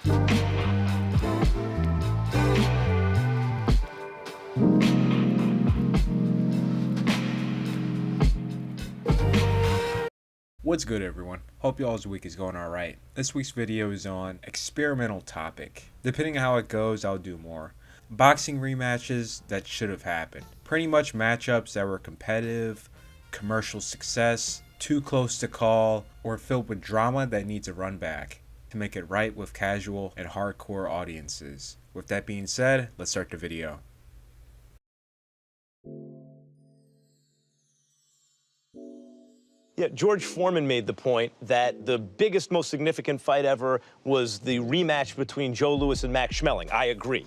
What's good, everyone? Hope y'all's week is going alright. This week's video is on experimental topic. Depending on how it goes, I'll do more. Boxing rematches that should have happened. Pretty much matchups that were competitive, commercial success, too close to call, or filled with drama that needs a run back to make it right with casual and hardcore audiences. With that being said, let's start the video. Yeah, George Foreman made the point that the biggest, most significant fight ever was the rematch between Joe Louis and Max Schmeling. I agree.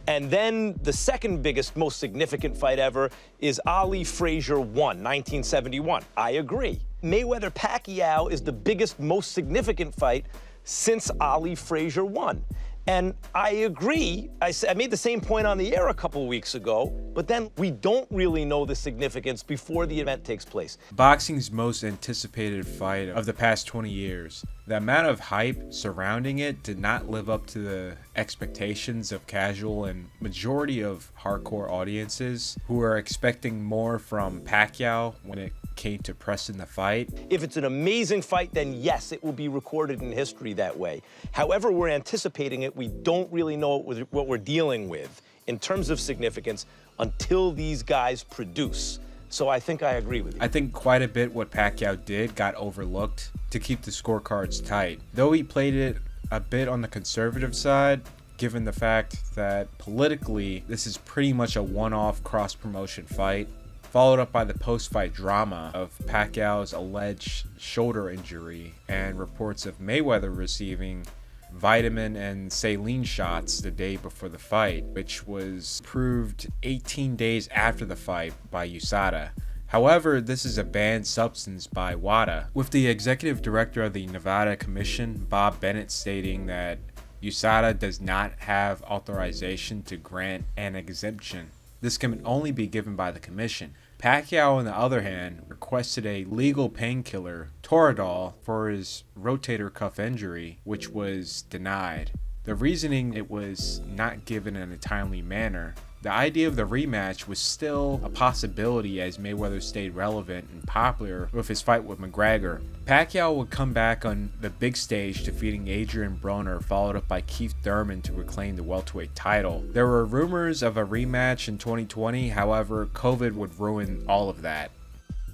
And then the second biggest, most significant fight ever is Ali Frazier 1, 1971. I agree. Mayweather-Pacquiao is the biggest, most significant fight since Ali Frazier 1. And I agree. I made the same point on the air a couple weeks ago, but then we don't really know the significance before the event takes place. Boxing's most anticipated fight of the past 20 years. The amount of hype surrounding it did not live up to the expectations of casual and majority of hardcore audiences who are expecting more from Pacquiao when it came to pressing the fight. If it's an amazing fight, then yes, it will be recorded in history that way. However we're anticipating it, we don't really know what we're dealing with in terms of significance until these guys produce. So I think I agree with you. I think quite a bit what Pacquiao did got overlooked to keep the scorecards tight. Though he played it a bit on the conservative side, given the fact that politically this is pretty much a one-off cross-promotion fight, followed up by the post-fight drama of Pacquiao's alleged shoulder injury and reports of Mayweather receiving vitamin and saline shots the day before the fight, which was proved 18 days after the fight by USADA. However, this is a banned substance by WADA, with the executive director of the Nevada Commission, Bob Bennett, stating that USADA does not have authorization to grant an exemption. This can only be given by the commission. Pacquiao, on the other hand, requested a legal painkiller, Toradol, for his rotator cuff injury, which was denied. The reasoning it was not given in a timely manner. The idea of the rematch was still a possibility as Mayweather stayed relevant and popular with his fight with McGregor. Pacquiao would come back on the big stage defeating Adrian Broner, followed up by Keith Thurman to reclaim the welterweight title. There were rumors of a rematch in 2020, however, COVID would ruin all of that.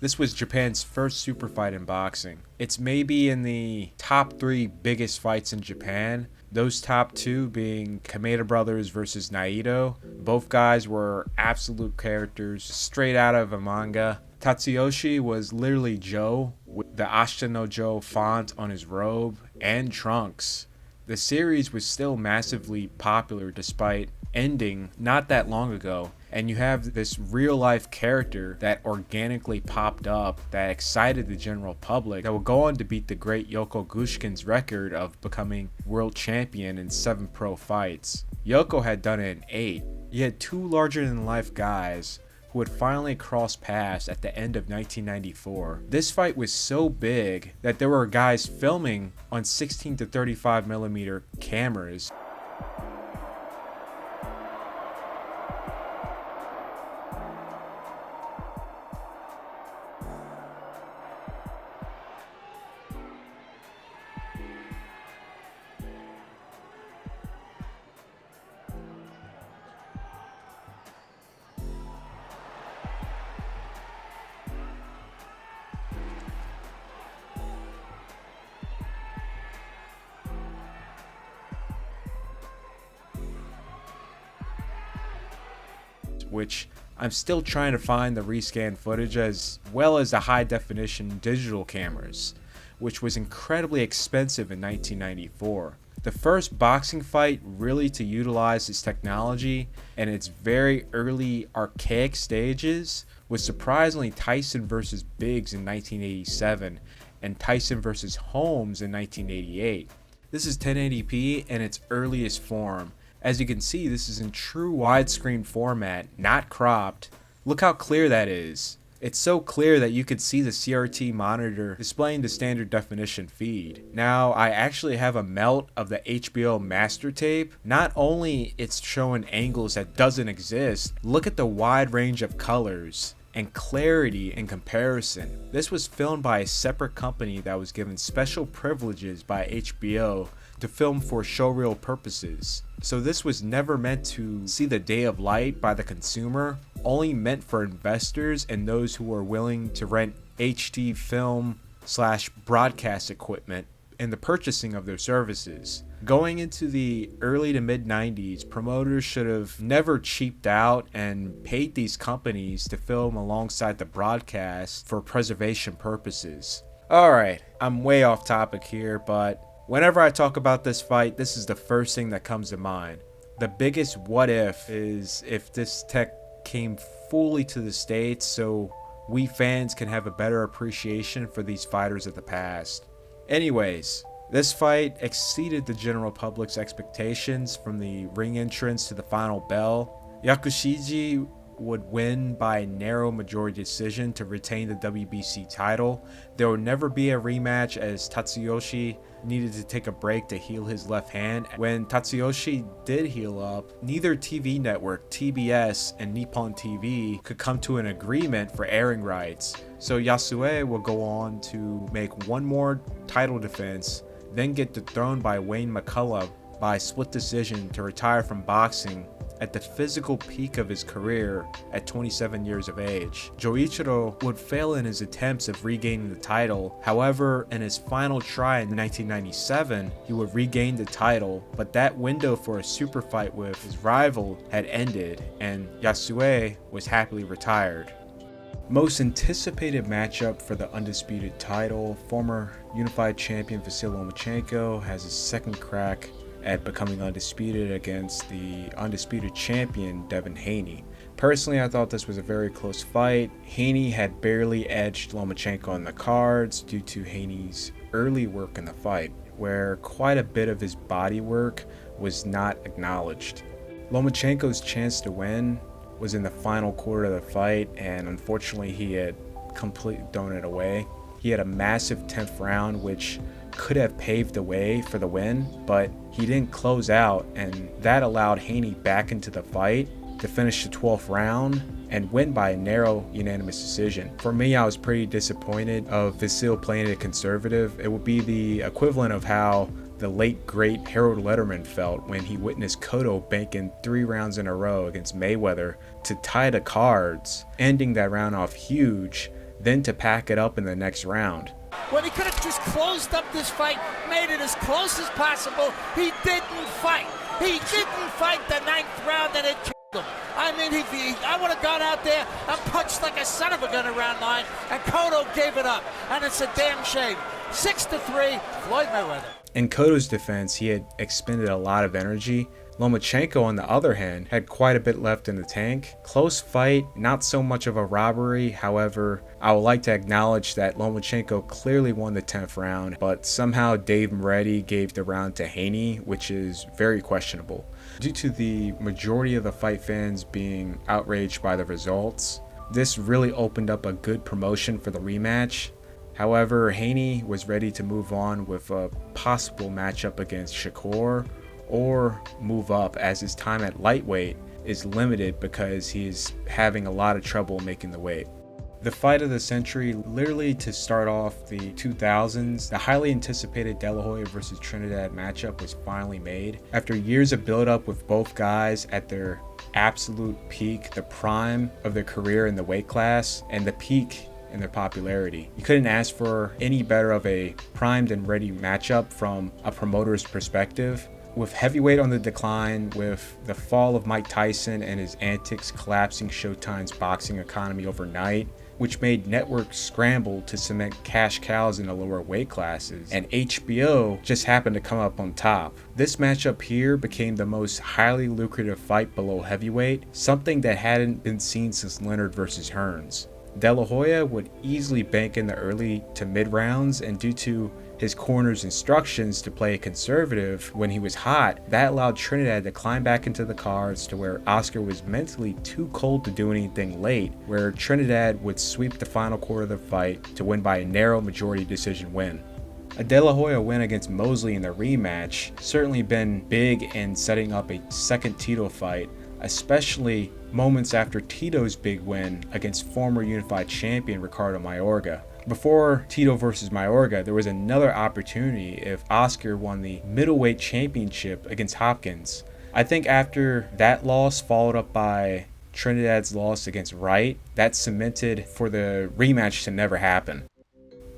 This was Japan's first super fight in boxing. It's maybe in the top 3 biggest fights in Japan. Those top 2 being Kameda brothers versus Naito. Both guys were absolute characters straight out of a manga. Tatsuyoshi was literally Joe with the Ashita no Joe font on his robe and trunks. The series was still massively popular despite ending not that long ago, and you have this real life character that organically popped up that excited the general public that will go on to beat the great Yoko Gushkin's record of becoming world champion in 7 pro fights. Yoko had done it in 8. You had 2 larger than life guys who would finally cross paths at the end of 1994. This fight was so big that there were guys filming on 16 to 35 millimeter cameras. Which I'm still trying to find the rescan footage, as well as the high definition digital cameras, which was incredibly expensive in 1994. The first boxing fight really to utilize this technology in its very early archaic stages was surprisingly Tyson versus Biggs in 1987 and Tyson versus Holmes in 1988. This is 1080p in its earliest form. As you can see, this is in true widescreen format, not cropped. Look how clear that is. It's so clear that you could see the CRT monitor displaying the standard definition feed. Now, I actually have a melt of the HBO master tape. Not only it's showing angles that doesn't exist, look at the wide range of colors and clarity in comparison. This was filmed by a separate company that was given special privileges by HBO to film for showreel purposes. So this was never meant to see the day of light by the consumer, only meant for investors and those who are willing to rent HD film / broadcast equipment in the purchasing of their services. Going into the early to mid 90s, promoters should have never cheaped out and paid these companies to film alongside the broadcast for preservation purposes. Alright, I'm way off topic here, but whenever I talk about this fight, this is the first thing that comes to mind. The biggest what if is if this tech came fully to the States so we fans can have a better appreciation for these fighters of the past. Anyways, this fight exceeded the general public's expectations from the ring entrance to the final bell. Yakushiji would win by a narrow majority decision to retain the WBC title. There would never be a rematch as Tatsuyoshi needed to take a break to heal his left hand. When Tatsuyoshi did heal up, neither TV network, TBS and Nippon TV, could come to an agreement for airing rights. So Yasue will go on to make one more title defense, then get dethroned by Wayne McCullough by split decision to retire from boxing at the physical peak of his career at 27 years of age. Joichiro would fail in his attempts of regaining the title. However, in his final try in 1997, he would regain the title, but that window for a super fight with his rival had ended, and Yasue was happily retired. Most anticipated matchup for the undisputed title, former unified champion Vasily Lomachenko has his second crack at becoming undisputed against the undisputed champion Devin Haney. Personally, I thought this was a very close fight. Haney had barely edged Lomachenko on the cards due to Haney's early work in the fight, where quite a bit of his body work was not acknowledged. Lomachenko's chance to win was in the final quarter of the fight, and unfortunately he had completely thrown it away. He had a massive 10th round which could have paved the way for the win, but he didn't close out, and that allowed Haney back into the fight to finish the 12th round and win by a narrow unanimous decision. For me, I was pretty disappointed of Vasily playing it conservative. It would be the equivalent of how the late great Harold Letterman felt when he witnessed Cotto banking 3 rounds in a row against Mayweather to tie the cards, ending that round off huge, then to pack it up in the next round. When he could have just closed up this fight, made it as close as possible, he didn't fight. He didn't fight the 9th round, and it killed him. I mean, I would have gone out there and punched like a son of a gun around 9, and Cotto gave it up, and it's a damn shame. 6-3, Floyd Mayweather. In Cotto's defense, he had expended a lot of energy. Lomachenko, on the other hand, had quite a bit left in the tank. Close fight, not so much of a robbery. However, I would like to acknowledge that Lomachenko clearly won the 10th round, but somehow Dave Moretti gave the round to Haney, which is very questionable. Due to the majority of the fight fans being outraged by the results, this really opened up a good promotion for the rematch. However, Haney was ready to move on with a possible matchup against Shakur, or move up as his time at lightweight is limited because he's having a lot of trouble making the weight. The fight of the century, literally to start off the 2000s, the highly anticipated De La Hoya versus Trinidad matchup was finally made. After years of build-up with both guys at their absolute peak, the prime of their career in the weight class, and the peak in their popularity. You couldn't ask for any better of a primed and ready matchup from a promoter's perspective. With heavyweight on the decline, with the fall of Mike Tyson and his antics collapsing Showtime's boxing economy overnight, which made networks scramble to cement cash cows in the lower weight classes, and HBO just happened to come up on top. This matchup here became the most highly lucrative fight below heavyweight, something that hadn't been seen since Leonard versus Hearns. De La Hoya would easily bank in the early to mid rounds, and due to his corner's instructions to play conservative when he was hot, that allowed Trinidad to climb back into the cards to where Oscar was mentally too cold to do anything late, where Trinidad would sweep the final quarter of the fight to win by a narrow majority decision win. A De La Hoya win against Mosley in the rematch certainly been big in setting up a second Tito fight, especially moments after Tito's big win against former unified champion Ricardo Mayorga. Before Tito versus Mayorga, there was another opportunity if Oscar won the middleweight championship against Hopkins. I think after that loss, followed up by Trinidad's loss against Wright, that cemented for the rematch to never happen.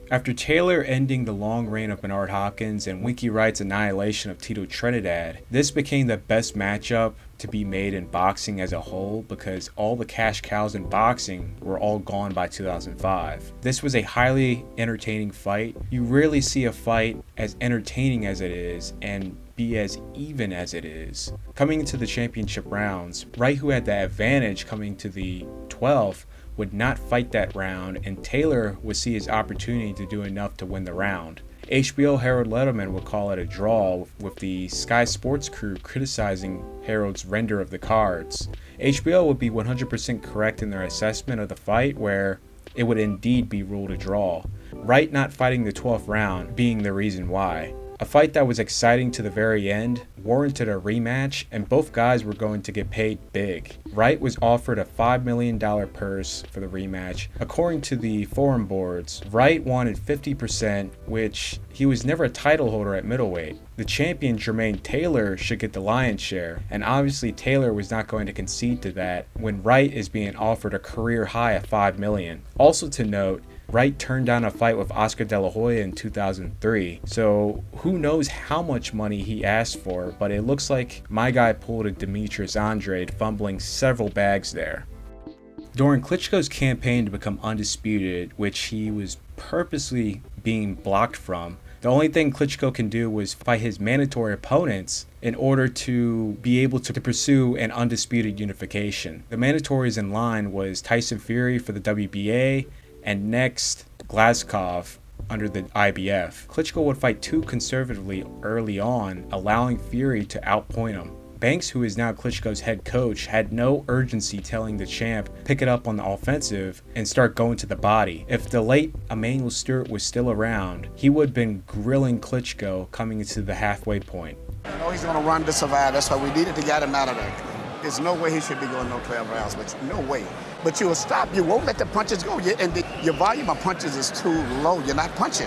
After Taylor ending the long reign of Bernard Hopkins and Winky Wright's annihilation of Tito Trinidad, this became the best matchup to be made in boxing as a whole because all the cash cows in boxing were all gone by 2005. This was a highly entertaining fight. You rarely see a fight as entertaining as it is and be as even as it is. Coming into the championship rounds, Wright, who had the advantage coming to the 12th, would not fight that round, and Taylor would see his opportunity to do enough to win the round. HBO Harold Letterman would call it a draw, with the Sky Sports crew criticizing Harold's render of the cards. HBO would be 100% correct in their assessment of the fight, where it would indeed be ruled a draw. Wright not fighting the 12th round being the reason why. A fight that was exciting to the very end, warranted a rematch, and both guys were going to get paid big. Wright was offered a $5 million purse for the rematch. According to the forum boards, Wright wanted 50%, which he was never a title holder at middleweight. The champion Jermaine Taylor should get the lion's share, and obviously Taylor was not going to concede to that when Wright is being offered a career high of $5 million. Also to note, Wright turned down a fight with Oscar De La Hoya in 2003, so who knows how much money he asked for, but it looks like my guy pulled a Demetrius Andrade, fumbling several bags there. During Klitschko's campaign to become undisputed, which he was purposely being blocked from, the only thing Klitschko can do was fight his mandatory opponents in order to be able to pursue an undisputed unification. The mandatories in line was Tyson Fury for the WBA, and next, Glazkov under the IBF. Klitschko would fight too conservatively early on, allowing Fury to outpoint him. Banks, who is now Klitschko's head coach, had no urgency telling the champ pick it up on the offensive and start going to the body. If the late Emmanuel Stewart was still around, he would have been grilling Klitschko coming into the halfway point. I know he's going to run to survive. That's why we needed to get him out of there. There's no way he should be going no 12 rounds, but no way. But you will stop. You won't let the punches go. Your volume of punches is too low. You're not punching.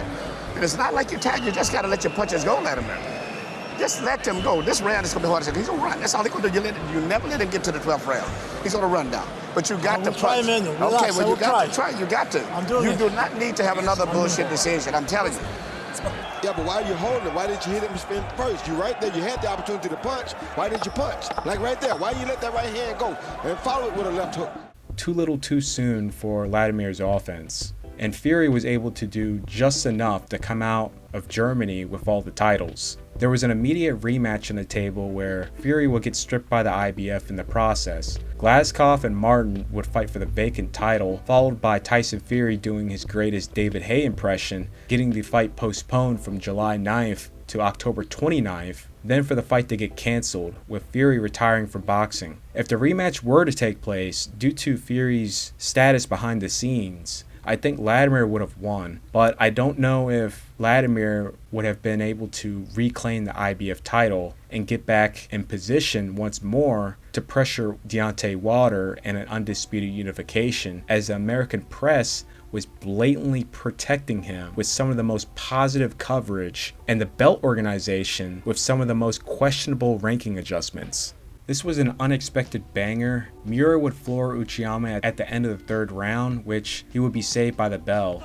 And it's not like you're tagged. You just got to let your punches go, let him in. Just let them go. This round is going to be hard. He's going to run. That's all he's going to do. You never let him get to the 12th round. He's going to run down. But you got to punch. Okay, well, you got to try. You got to. You do not need to have another bullshit decision. I'm telling you. Yeah, but why are you holding it? Why didn't you hit him spin first? You right there, you had the opportunity to punch. Why didn't you punch? Like right there, why you let that right hand go and follow it with a left hook? Too little too soon for Vladimir's offense, and Fury was able to do just enough to come out of Germany with all the titles. There was an immediate rematch on the table where Fury would get stripped by the IBF in the process. Glazkov and Martin would fight for the vacant title, followed by Tyson Fury doing his greatest David Haye impression, getting the fight postponed from July 9th to October 29th, then for the fight to get cancelled, with Fury retiring from boxing. If the rematch were to take place, due to Fury's status behind the scenes, I think Vladimir would have won, but I don't know if Vladimir would have been able to reclaim the IBF title and get back in position once more to pressure Deontay Wilder and an undisputed unification, as the American press was blatantly protecting him with some of the most positive coverage, and the belt organization with some of the most questionable ranking adjustments. This was an unexpected banger. Miura would floor Uchiyama at the end of the third round, which he would be saved by the bell.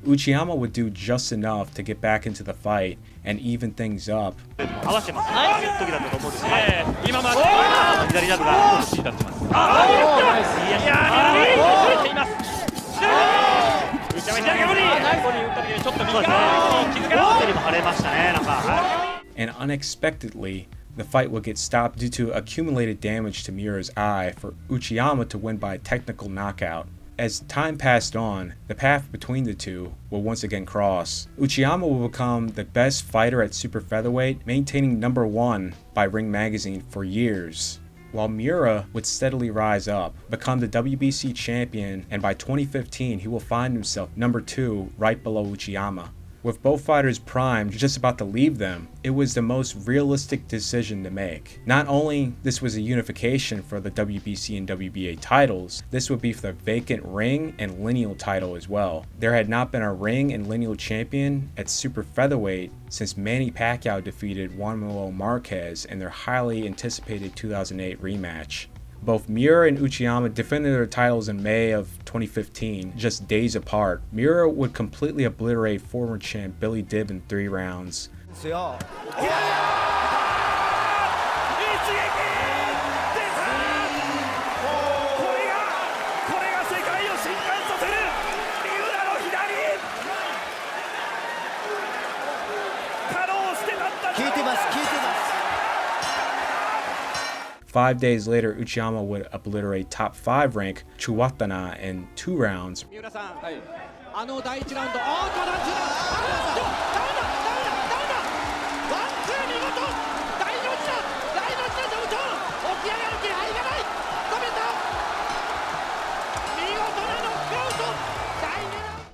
Uchiyama would do just enough to get back into the fight and even things up. And unexpectedly, the fight would get stopped due to accumulated damage to Miura's eye for Uchiyama to win by a technical knockout. As time passed on, the path between the two will once again cross. Uchiyama will become the best fighter at super featherweight, maintaining #1 by Ring Magazine for years, while Miura would steadily rise up, become the WBC champion, and by 2015 he will find himself #2 right below Uchiyama. With both fighters primed just about to leave them, it was the most realistic decision to make. Not only this was a unification for the WBC and WBA titles, this would be for the vacant ring and lineal title as well. There had not been a ring and lineal champion at super featherweight since Manny Pacquiao defeated Juan Manuel Marquez in their highly anticipated 2008 rematch. Both Miura and Uchiyama defended their titles in May of 2015, just days apart. Miura would completely obliterate former champ Billy Dibb in 3 rounds. Five days later, Uchiyama would obliterate top 5 rank Chuwatana in 2 rounds.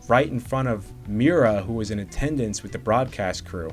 Right in front of Miura, who was in attendance with the broadcast crew.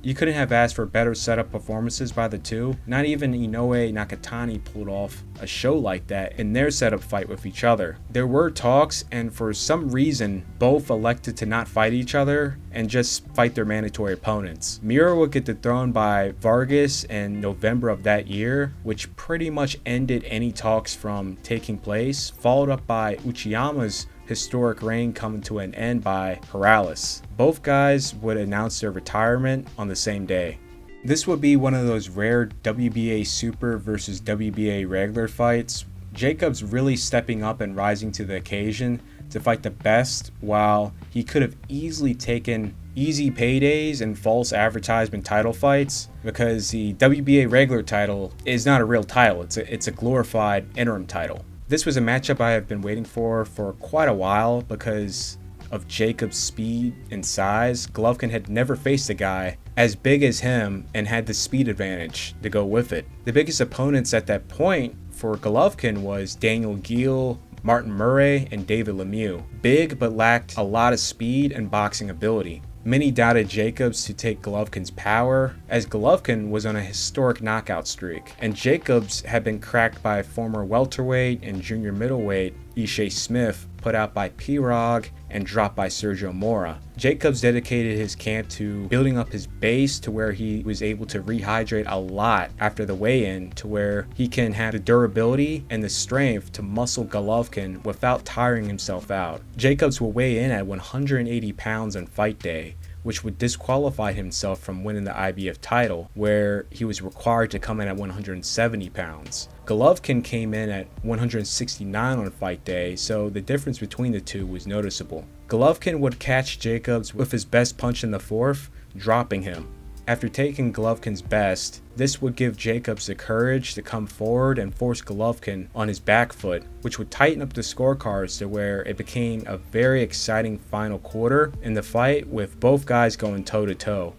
You couldn't have asked for better setup performances by the two. Not even Inoue Nakatani pulled off a show like that in their setup fight with each other. There were talks, and for some reason, both elected to not fight each other and just fight their mandatory opponents. Miura would get dethroned by Vargas in November of that year, which pretty much ended any talks from taking place, followed up by Uchiyama's historic reign coming to an end by Corrales. Both guys would announce their retirement on the same day. This would be one of those rare WBA Super versus WBA regular fights. Jacobs really stepping up and rising to the occasion to fight the best, while he could have easily taken easy paydays and false advertisement title fights, because the WBA regular title is not a real title, it's a glorified interim title. This was a matchup I have been waiting for quite a while because of Jacob's speed and size. Golovkin had never faced a guy as big as him and had the speed advantage to go with it. The biggest opponents at that point for Golovkin was Daniel Geale, Martin Murray, and David Lemieux. Big but lacked a lot of speed and boxing ability. Many doubted Jacobs to take Golovkin's power, as Golovkin was on a historic knockout streak, and Jacobs had been cracked by former welterweight and junior middleweight Ishe Smith, put out by Pirog and dropped by Sergio Mora. Jacobs dedicated his camp to building up his base to where he was able to rehydrate a lot after the weigh-in, to where he can have the durability and the strength to muscle Golovkin without tiring himself out. Jacobs will weigh in at 180 pounds on fight day, which would disqualify himself from winning the IBF title, where he was required to come in at 170 pounds. Golovkin came in at 169 on fight day, so the difference between the two was noticeable. Golovkin would catch Jacobs with his best punch in the 4th, dropping him. After taking Golovkin's best, this would give Jacobs the courage to come forward and force Golovkin on his back foot, which would tighten up the scorecards to where it became a very exciting final quarter in the fight, with both guys going toe-to-toe.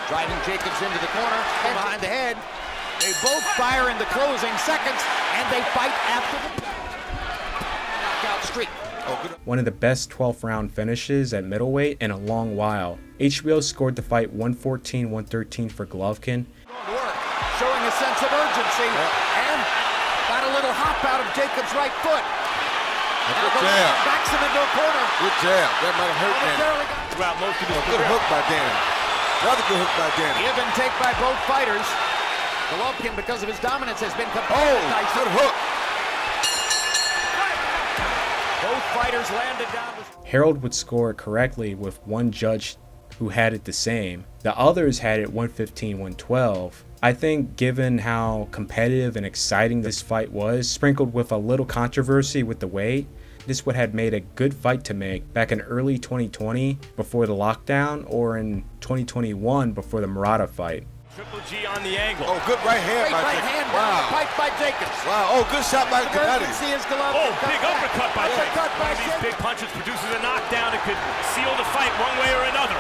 Driving Jacobs into the corner and behind the head. They both fire in the closing seconds, and they fight after the knockout streak. One of the best 12th round finishes at middleweight in a long while. HBO scored the fight 114-113 for Golovkin. Showing a sense of urgency, and got a little hop out of Jacobs' right foot. Good jab. Backs him into a corner. Good jab. That might have hurt Danny. Throughout most of his Good hook by Danny. Another good hook by Danny. Give and take by both fighters. Golovkin, because of his dominance, has been compared to Tyson. Good hook. Both fighters landed down. Harold would score correctly with one judge who had it the same. The others had it 115, 112. I think given how competitive and exciting this fight was, sprinkled with a little controversy with the weight, this would have made a good fight to make back in early 2020 before the lockdown, or in 2021 before the Murata fight. Triple G on the angle. Oh, good right hand Great by right Jacobs. hand down the Wow. pipe by Jacobs. Wow. Oh, good shot by Gennady. See his glove. Oh, Comes big back. uppercut by Jacobs. Uppercut One by of these Jacobs. big punches produces a knockdown. It could seal the fight one way or another.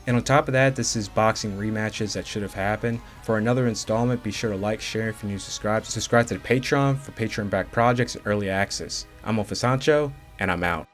And on top of that, this is boxing rematches that should have happened. For another installment, be sure to like, share, if you're new, subscribe. Subscribe to the Patreon for Patreon-backed projects and early access. I'm Ofa Sancho, and I'm out.